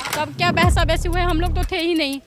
तब क्या बहसा बहसी हुए, हम लोग तो थे ही नहीं।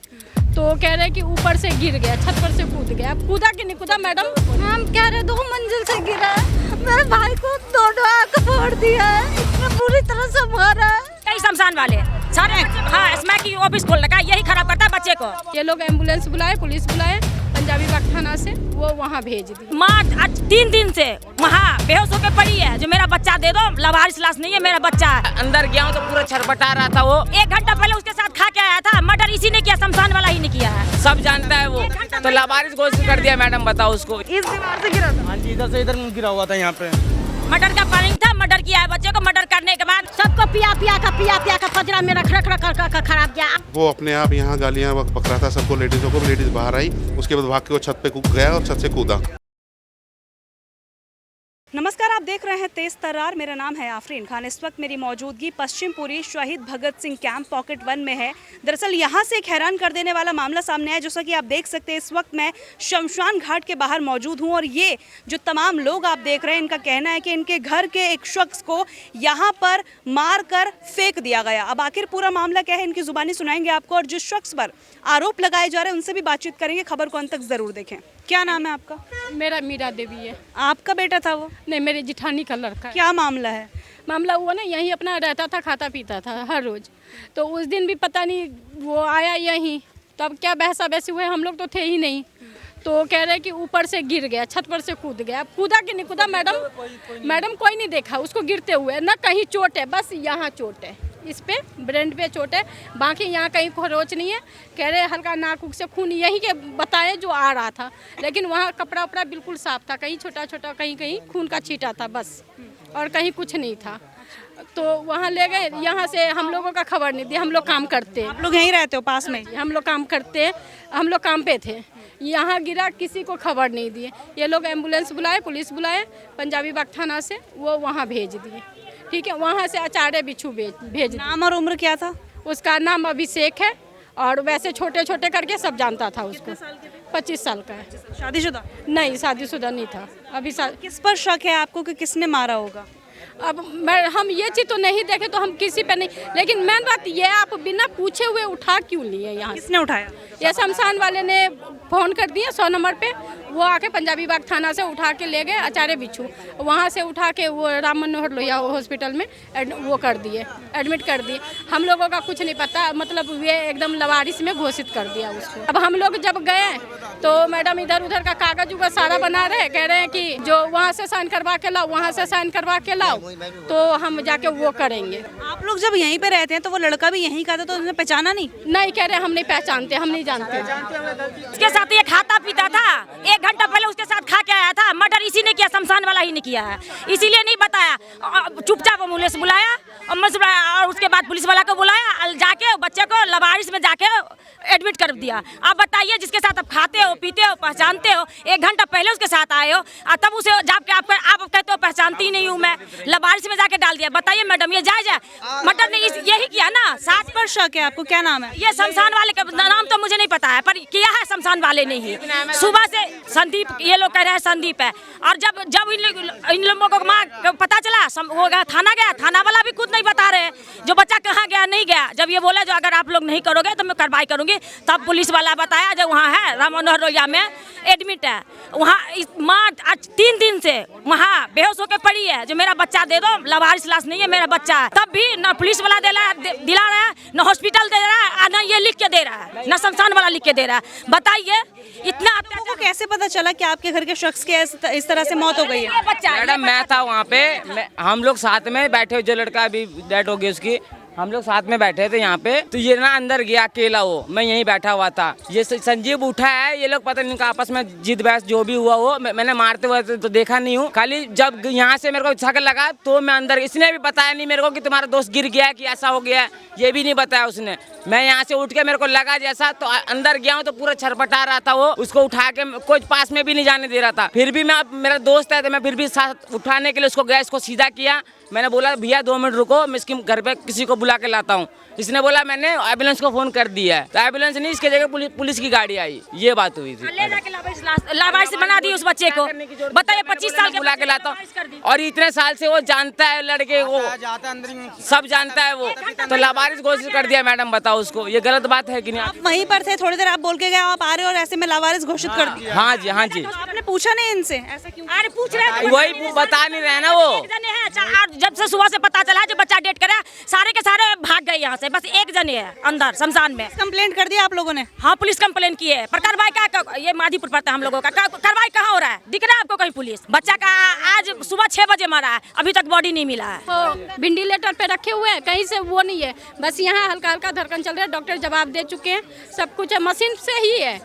तो कह रहे कि ऊपर से गिर गया, छत पर से कूद गया। कूदा कि नहीं कूदा मैडम? हम कह रहे 2 मंजिल से गिरा है। मेरे भाई को दोनों आंख फोड़ दिया है, इतना बुरी तरह से मारा है। कई शमशान वाले सारे, हाँ स्मैक की ऑफिस खोल रखा है, यही खराब करता है बच्चे को। ये लोग एम्बुलेंस बुलाए, पुलिस बुलाए, पंजाबी बाग थाना से, वो वहाँ भेज दी। माँ आज 3 दिन से वहाँ बेहोश होकर पड़ी है, जो मेरा बच्चा दे दो, लावारिस लाश नहीं है, मेरा बच्चा है। अंदर गया हूँ तो पूरा छरपटा रहा था वो। 1 घंटा पहले उसके साथ खा के आया था। मर्डर इसी ने किया, शमशान वाला ही ने किया है। सब जानता है वो, तो लावारिस घोषित कर दिया। मैडम बताओ उसको। इस दीवार से गिरा था। हाँ जी, इधर से इधर गिरा हुआ था यहाँ पे। मर्डर का प्लानिंग था, मर्डर किया है बच्चे को। मर्डर करने के बाद सबको पिया पिया का पजरा में रख कर खराब किया। वो अपने आप यहाँ गालियाँ बक रहा था सबको, लेडीजों को। लेडीज बाहर आई, उसके बाद भाग के वो छत पे कूद गया और छत से कूदा। नमस्कार, आप देख रहे हैं तेज तर्रार। मेरा नाम है आफरीन खान। इस वक्त मेरी मौजूदगी पश्चिमपुरी शहीद भगत सिंह कैंप पॉकेट 1 में है। दरअसल यहाँ से एक हैरान कर देने वाला मामला सामने आया। जैसा कि आप देख सकते हैं, इस वक्त मैं शमशान घाट के बाहर मौजूद हूँ और ये जो तमाम लोग आप देख रहे हैं, इनका कहना है कि इनके घर के एक शख्स को यहाँ पर मार कर फेंक दिया गया। अब आखिर पूरा मामला क्या है, इनकी जुबानी सुनाएंगे आपको, और जिस शख्स पर आरोप लगाए जा रहे हैं उनसे भी बातचीत करेंगे। खबर को अंत तक जरूर देखें। क्या नाम है आपका? मेरा मीरा देवी है। आपका बेटा था वो? नहीं, मेरी जिठानी का लड़का है। क्या मामला है? मामला हुआ ना, यहीं अपना रहता था, खाता पीता था हर रोज। तो उस दिन भी पता नहीं वो आया यहीं, तब क्या बहसा बहसी हुए, हम लोग तो थे ही नहीं। तो कह रहे कि ऊपर से गिर गया, छत पर से कूद गया। कूदा कि नहीं कूदा मैडम? मैडम कोई नहीं देखा उसको गिरते हुए, ना कहीं चोट है, बस यहाँ चोट है, इस पे ब्रेन पे चोट है, बाकी यहाँ कहीं खरोच नहीं है। कह रहे हल्का नाक उक से खून यही के बताए जो आ रहा था, लेकिन वहाँ कपड़ा उपड़ा बिल्कुल साफ था, कहीं छोटा छोटा कहीं कहीं खून का छींटा था बस, और कहीं कुछ नहीं था। तो वहाँ ले गए, यहाँ से हम लोगों का खबर नहीं दी। हम लोग काम करते हैं। आप लोग यहीं रहते हो पास में? हम लोग काम करते हैं, हम लोग काम पे थे। यहाँ गिरा, किसी को खबर नहीं दिए। ये लोग एम्बुलेंस बुलाए, पुलिस बुलाए, पंजाबी बाग थाना से, वो वहाँ भेज दिए। ठीक है, वहाँ से आचार्य बिच्छू भेज। नाम और उम्र क्या था उसका? नाम अभिषेक है, और वैसे छोटे छोटे करके सब जानता था उसको। 25 साल का है। शादीशुदा? नहीं, शादीशुदा नहीं था अभी। किस पर शक है आपको कि किसने मारा होगा? अब हम ये चीज़ तो नहीं देखे तो हम किसी पे नहीं, लेकिन मेन बात ये, आप बिना पूछे हुए उठा क्यों लिए यहाँ? किसने उठाया? ये शमशान वाले ने फ़ोन कर दिया 100 नंबर पे, वो आके पंजाबी बाग थाना से उठा के ले गए आचार्य बिच्छू। वहाँ से उठा के वो राम मनोहर लोहिया हॉस्पिटल में वो कर दिए, एडमिट कर दिए। हम लोगों का कुछ नहीं पता, मतलब ये एकदम लवारिस में घोषित कर दिया उसको। अब हम लोग जब गए तो मैडम इधर उधर का कागज उगज सारा बना रहे, कह रहे हैं कि जो वहाँ से साइन करवा के लाओ, वहाँ से साइन करवा के लाओ, तो हम जाके वो करेंगे। आप लोग जब यहीं पे रहते हैं तो वो लड़का भी यहीं का था, तो उन्होंने पहचाना नहीं? नहीं, कह रहे हम नहीं पहचानते, हम नहीं जानते। उसके साथ ये खाता पीता था। 1 घंटा पहले उसके साथ खा के आया था। मर्डर इसी ने किया, शमशान वाला ही ने किया है, इसीलिए नहीं बताया। चुपचाप एम्बुलेंस बुलाया, और उसके बाद पुलिस वाला को बुलाया, जाके बच्चे को लवारिस में जाके एडमिट कर दिया। आप बताइए, जिसके साथ आप खाते हो, पीते हो, पहचानते हो, 1 घंटा पहले उसके साथ आए हो, और तब उसे जाके आप कहते हो पहचानती ही नहीं हूँ मैं, लवारिस में जाके डाल दिया। बताइए मैडम, ये जायज है? मर्डर ने यही किया ना। साथ पर शक है आपको? क्या नाम है? ये शमशान वाले का नाम तो मुझे नहीं पता है, पर किया है शमशान वाले ने ही। सुबह से संदीप, ये लोग कह रहे हैं संदीप है, और जब इन लोगों को माँ पता चला, वो थाना गया, थाना वाला भी खुद नहीं बता रहे जो बच्चा कहाँ गया नहीं गया। जब ये बोले जो अगर आप लोग नहीं करोगे तो मैं कार्रवाई करूंगी, तब पुलिस वाला बताया जो वहाँ है राम मनोहर लोहिया में एडमिट है। वहाँ माँ आज 3 दिन से वहाँ बेहोश होकर पड़ी है, जो मेरा बच्चा दे दो, लावारिस लाश नहीं है, मेरा बच्चा है। तब भी न पुलिस वाला दिला रहा है, न हॉस्पिटल दे रहा है, न ये लिख के दे रहा है, न शमशान वाला लिख के दे रहा है। बताइए, इतना आपको कैसे पता चला कि आपके घर के शख्स की इस तरह से मौत हो गई है? मैडम मैं था वहाँ पे, हम लोग साथ में बैठे, जो लड़का अभी डेथ हो गई उसकी, हम लोग साथ में बैठे थे यहाँ पे। तो ये ना अंदर गया अकेला, वो मैं यहीं बैठा हुआ था। ये संजीव उठा है, ये लोग पता नहीं इनका आपस में जिद बहस जो भी हुआ वो, मैंने मारते हुए तो देखा नहीं हूँ। खाली जब यहाँ से मेरे को शक लगा तो मैं अंदर, इसने भी बताया नहीं मेरे को कि तुम्हारा दोस्त गिर गया कि ऐसा हो गया, ये भी नहीं बताया उसने। मैं यहाँ से उठ के मेरे को लगा जैसा, तो अंदर गया हूँ तो पूरा छरपटा रहा था वो, उसको उठा के कोई पास में भी नहीं जाने दे रहा था। फिर भी मैं, मेरा दोस्त है तो मैं फिर भी साथ उठाने के लिए उसको गया, इसको सीधा किया। मैंने बोला भैया 2 मिनट रुको, मैं इसके घर पे किसी को बुला के लाता हूँ। इसने बोला मैंने एम्बुलेंस को फोन कर दिया है, तो एम्बुलेंस नहीं, इसके जगह पुलिस की गाड़ी आई, ये बात हुई थी। ले जाके लावारिस बना दी उस बच्चे को। बताइए 25 साल के बुला के लाता हूँ, और इतने साल से वो जानता है लड़के को, सब जानता है वो, तो लावारिस घोषित कर दिया। मैडम बताओ उसको, ये गलत बात है कि नहीं? आप वहीं पर थे, थोड़ी देर आप बोल के गए, आप आ रहे हो और ऐसे में लावारिस घोषित कर दिया। हाँ जी, हाँ जी। तो आपने पूछा नहीं इनसे ऐसा क्यों? अरे पूछ रहे वही बता नहीं रहे ना वो। जब से सुबह से पता चला जो बच्चा डेट करा, सारे के सारे भाग गए यहाँ से, बस एक जने है अंदर शमशान में। कंप्लेंट कर दिया आप लोगों ने? हाँ, पुलिस कंप्लेन की है, पर कार्रवाई क्या, ये माधीपुर पड़ता है हम लोगों का, कार्रवाई कहाँ हो रहा है? दिख रहा है आपको कहीं पुलिस? बच्चा का आज सुबह 6 बजे मारा है, अभी तक बॉडी नहीं मिला है। तो वेंटिलेटर पे रखे हुए हैं, कहीं से वो नहीं है, बस यहाँ हल्का हल्का धड़कन चल रहा है। डॉक्टर जवाब दे चुके हैं, सब कुछ है, मशीन से ही है।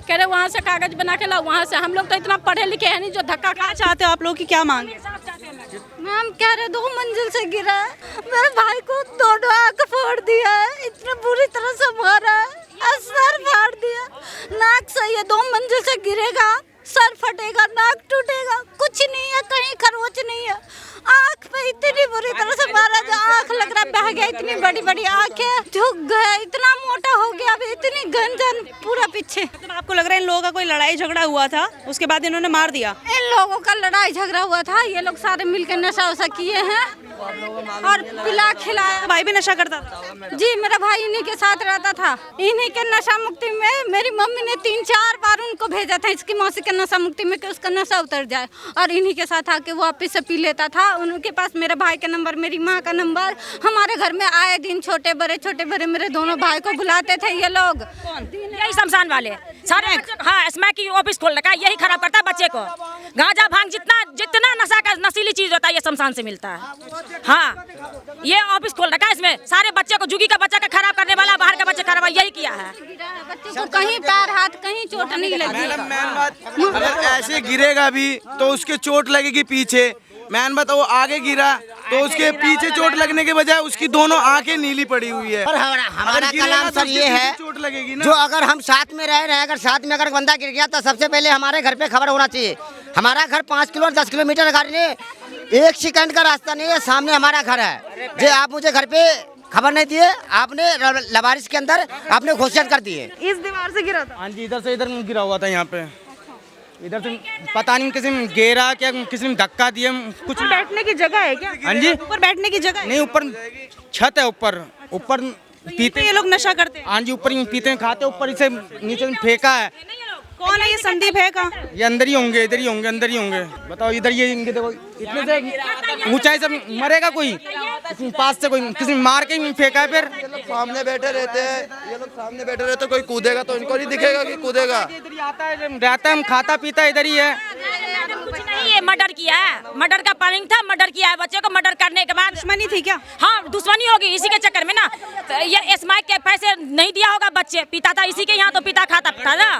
कह रहे वहाँ से कागज बना के लाओ, वहाँ से। हम लोग तो इतना पढ़े लिखे हैं नहीं जो धक्का खा। चाहते हो आप लोग की क्या मांग है? मैम कह रहे 2 मंजिल से गिरा है, मेरे भाई को दोनों आंख फोड़ दिया है, इतने बुरी तरह से मारा है, और सर फाड़ दिया, नाक से ये 2 मंजिल से गिरेगा, सर फटेगा, नाक टूटेगा, कुछ नहीं है, कहीं खरोच नहीं है, आंख पे इतनी बुरी तरह से मारा जो आंख लग रहा बह गया, इतनी बड़ी बड़ी आंखें झुक गए, इतना मोटा हो गया, अभी इतनी गंजन पूरा पीछे। मतलब आपको लग रहा है इन लोगों का कोई लड़ाई झगड़ा हुआ था, उसके बाद इन्होंने मार दिया? इन लोगों का लड़ाई झगड़ा हुआ था, ये लोग सारे मिलकर नशा वशा किए हैं और पिला खिलाया। भाई भी नशा करता था? जी, मेरा भाई इन्हीं के साथ रहता था। इन्हीं के नशा मुक्ति में मेरी मम्मी ने 3-4 बार उनको भेजा था, इसकी मौसी के नशा मुक्ति में, कि उसका नशा उतर जाए, और इन्हीं के साथ आके वो वापस से पी लेता था। उनके पास मेरे भाई का नंबर, मेरी माँ का नंबर, हमारे घर में आए दिन छोटे बड़े मेरे दोनों भाई को बुलाते थे ये लोग। यही शमशान वाले सारे। हाँ, स्मैक की ऑफिस खोल रखा है, यही खराब करता है बच्चे को। गांजा भांग जितना नशा का नशीली चीज होता है, ये शमशान से मिलता है। हाँ, ये ऑफिस खोल रखा है, इसमें सारे बच्चे को, जुगी का बच्चा का खराब करने वाला, बाहर का बच्चा खराब, यही किया है। बच्चे को कहीं पैर हाथ कहीं चोट नहीं लगी। अगर ऐसे गिरेगा भी तो उसके चोट लगेगी पीछे। मैन बात, वो आगे गिरा तो उसके पीछे चोट लगने के बजाय उसकी दोनों आंखें नीली पड़ी हुई है। और हमारा कलाम सर ये है, चोट लगेगी ना। जो अगर हम साथ में रह रहे हैं, अगर साथ में अगर बंदा गिर गया तो सबसे पहले हमारे घर पे खबर होना चाहिए। हमारा घर 5 किलो और 10 किलोमीटर घर नहीं, 1 सेकंड का रास्ता नहीं है, सामने हमारा घर है। जो आप मुझे घर पे खबर नहीं दिए, आपने लावारिस के अंदर आपने घोषित कर दिए। इस दीवार से गिरा था? हाँ जी, इधर से इधर गिरा हुआ था यहाँ पे। इधर से पता नहीं किसी ने घेरा क्या, किसी ने धक्का दिया, कुछ। बैठने की जगह है क्या? हाँ जी, ऊपर बैठने की जगह नहीं, ऊपर छत है, ऊपर पीते ये लोग नशा करते हैं? हाँ जी, ऊपर ही पीते हैं, खाते, ऊपर इसे नीचे फेंका है। कौन है ये? संदीप है कहाँ? ये अंदर ही होंगे, इधर ही होंगे, अंदर ही होंगे। बताओ, इधर ये इनके देखो, इतने से ऊंचाई से मरेगा कोई? इतने पास से कोई किसी ने मार के ही फेंका है। फिर ये लोग सामने बैठे रहते हैं, ये लोग सामने बैठे रहते हैं, कोई कूदेगा तो इनको नहीं दिखेगा कि कूदेगा। इधर ही आता है, रहता है, खाता पीता इधर ही है। कुछ नहीं, ये मर्डर किया है, मर्डर का प्लानिंग था, मर्डर किया है बच्चे को। मर्डर करने के बाद दुश्मनी थी क्या? हाँ, दुश्मनी होगी इसी के चक्कर में ना। तो ये स्मैक के पैसे नहीं दिया होगा, बच्चे पीता था इसी के यहाँ, तो पीता खाता था ना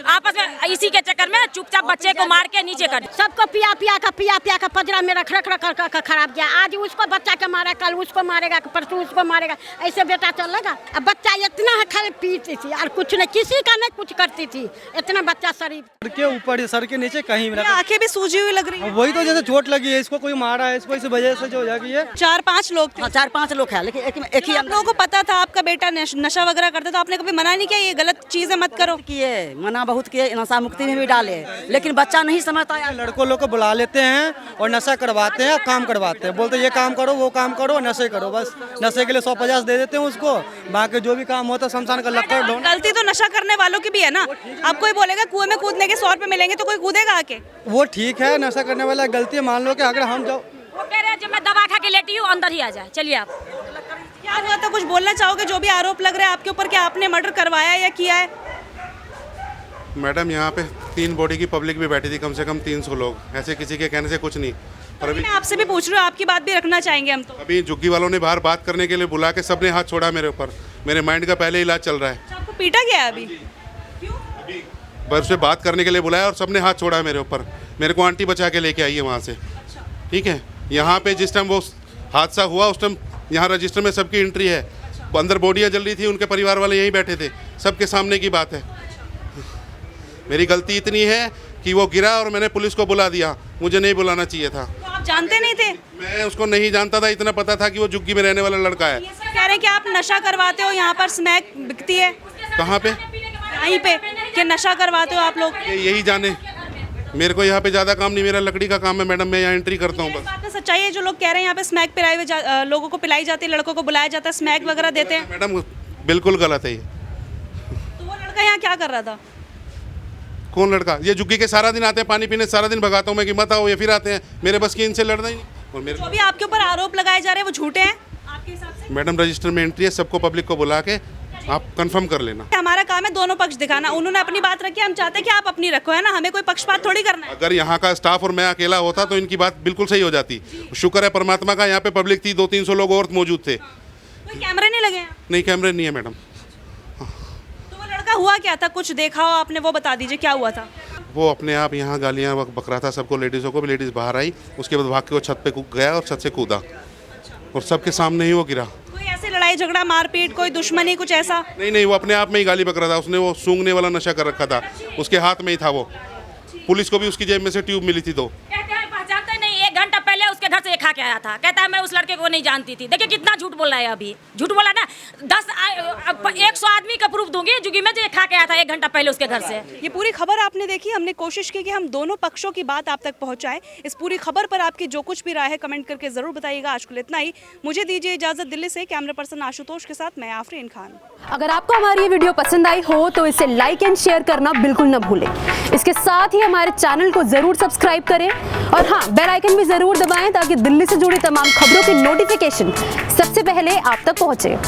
आपस में, इसी के चक्कर में चुपचाप बच्चे को मार के नीचे कर। सबको पिया का पजरा में रख खराब किया। आज उसको बच्चा के मारा, कल उसको मारेगा, परसों उसको मारेगा, ऐसे बेटा चलेगा? अब बच्चा इतना है, खाली पीती थी और कुछ नहीं, किसी का नहीं कुछ करती थी, इतना बच्चा शरीफ। सर के ऊपर, सर के नीचे कहीं भी आंखें भी सूजी हुई लग रही है। वही तो जैसे चोट लगी है, इसको कोई मारा है, इसको इस वजह से जो हो जाएगी। ये 4-5 लोग थे? 4-5 लोग हैं, लेकिन एक ही आप लोगों को पता था आपका बेटा नशा वगैरह करता, तो आपने कभी मना नहीं किया ये गलत चीजें मत करो? किए, मना बहुत किए, नशा मुक्ति में भी डाले, लेकिन बच्चा नहीं समझता है। लड़कों लोग को बुला लेते हैं और नशा करवाते हैं, काम करवाते हैं, बोलते ये काम करो, वो काम करो, नशे करो, बस नशे के लिए 100-50 दे देते हैं उसको, बाकी जो भी काम होता है शमशान का लक्कड़ ढोना। गलती तो नशा करने वालों की भी है ना। आप कोई बोलेगा कुएं में कूदने के 100 रुपए मिलेंगे तो कोई कूदेगा आके? वो ठीक है, नशा करने वाला गलती है, मान लो कि अगर हम जाओ, वो कह रहे हैं जब मैं दवा खा के लेटी हूँ, अंदर ही आ जाए। चलिए आप क्या हुआ था, कुछ बोलना चाहोगे? जो भी आरोप लग रहा है आपके ऊपर, क्या आपने मर्डर करवाया या किया है? मैडम, यहाँ पे 3 बॉडी की पब्लिक भी बैठी थी, कम से कम 300 लोग, ऐसे किसी के कहने से कुछ नहीं। और अभी मैं आपसे भी पूछ रही हूँ, आपकी बात भी रखना चाहेंगे हम तो। अभी झुग्गी वालों ने बाहर बात करने के लिए बुला के सबने हाथ छोड़ा मेरे ऊपर। मेरे माइंड का पहले इलाज चल रहा है। आपको पीटा गया है अभी? बस से बात करने के लिए बुलाया और सबने हाथ छोड़ा मेरे ऊपर। मेरे को आंटी बचा के लेके आई है वहाँ से, ठीक है। यहाँ पे जिस टाइम वो हादसा हुआ उस टाइम यहाँ रजिस्टर में सबकी एंट्री है, अंदर बॉडियाँ जल रही थी, उनके परिवार वाले यहीं बैठे थे, सबके सामने की बात है। मेरी गलती इतनी है कि वो गिरा और मैंने पुलिस को बुला दिया, मुझे नहीं बुलाना चाहिए था। तो आप जानते नहीं थे? मैं उसको नहीं जानता था, इतना पता था कि वो झुग्गी में रहने वाला लड़का है। ये सब कह रहे हैं कि आप नशा करवाते हो, यहाँ पर स्मैक बिकती है कहाँ पे? यहीं पे, कि नशा करवाते हो आप लोग? यही जाने, मेरे को यहाँ पे ज़्यादा काम नहीं, मेरा लकड़ी का काम है मैडम, मैं यहाँ एंट्री करता हूँ इस बस। बात में सच्चाई है जो लोग कह रहे हैं यहाँ पे स्मैक पिलाई हुए लोगों को पिलाई जाती है, लड़कों को बुलाया जाता है, स्मैक वगैरह देते हैं? मैडम बिल्कुल गलत है ये। तो वो लड़का यहाँ क्या कर रहा था? कौन लड़का? ये झुग्गी के सारा दिन आते हैं पानी पीने, सारा दिन भगाता हूँ मैं कि मत आओ, ये फिर आते हैं, मेरे बस की इनसे लड़ना ही नहीं। और मेरे जो भी आपके ऊपर आरोप लगाए जा रहे हैं वो झूठे हैं आपके हिसाब से? मैडम रजिस्टर में एंट्री है, सबको पब्लिक को बुला के आप कंफर्म कर लेना। हमारा काम है दोनों पक्ष दिखाना, उन्होंने अपनी बात रखी, हम चाहते हैं कि आप अपनी रखो, है ना, हमें कोई पक्षपात थोड़ी करना है। अगर यहाँ का स्टाफ और मैं अकेला होता तो इनकी बात बिल्कुल सही हो जाती। शुक्र है परमात्मा का, यहाँ पे पब्लिक थी, 200-300 लोग और मौजूद थे। कोई कैमरे नहीं लगे हैं? नहीं, कैमरे नहीं है मैडम। तो वो लड़का हुआ क्या था, कुछ देखा हो आपने, वो बता दीजिए क्या हुआ था? वो अपने आप यहाँ गालियाँ बक रहा था सबको, लेडीज़ों को भी। लेडीज़ बाहर आई, उसके बाद भाग के वो छत पे गया और छत से कूदा और सबके सामने ही वो गिरा। कोई ऐसे लड़ाई झगड़ा मारपीट, कोई दुश्मनी, कुछ ऐसा? नहीं, वो अपने आप में ही गाली बक रहा था। उसने वो सूंघने वाला नशा कर रखा था, उसके हाथ में ही था वो। पुलिस को भी उसकी जेब में से ट्यूब मिली थी। तो कहते हैं पहचानते नहीं, 1 घंटा पहले उसके घर से ये खा के आया था। कहता है मैं उस लड़के को नहीं जानती थी। देखिए कितना झूठ बोल रहा है, अभी झूठ बोला ना। 100 आदमी का प्रूफ दूंगी जुगी में, जो ये खा के आया था 1 घंटा पहले उसके घर से। ये पूरी खबर आपने देखी, हमने कोशिश की कि हम दोनों पक्षों की बात आप तक पहुंचाएं। इस पूरी खबर पर आपकी जो कुछ भी राय है कमेंट करके जरूर बताइएगा। आज के लिए इतना ही, मुझे दीजिए इजाजत। दिल्ली से कैमरा पर्सन आशुतोष के साथ मैं आफरीन खान। अगर आपको हमारी ये वीडियो पसंद आई हो तो इसे लाइक एंड शेयर करना बिल्कुल न भूलें। इसके साथ ही हमारे चैनल को जरूर सब्सक्राइब करें और हाँ, बेल आइकन भी जरूर दबाएं ताकि दिल्ली से जुड़ी तमाम खबरों की नोटिफिकेशन सबसे पहले आप तक पहुंचे।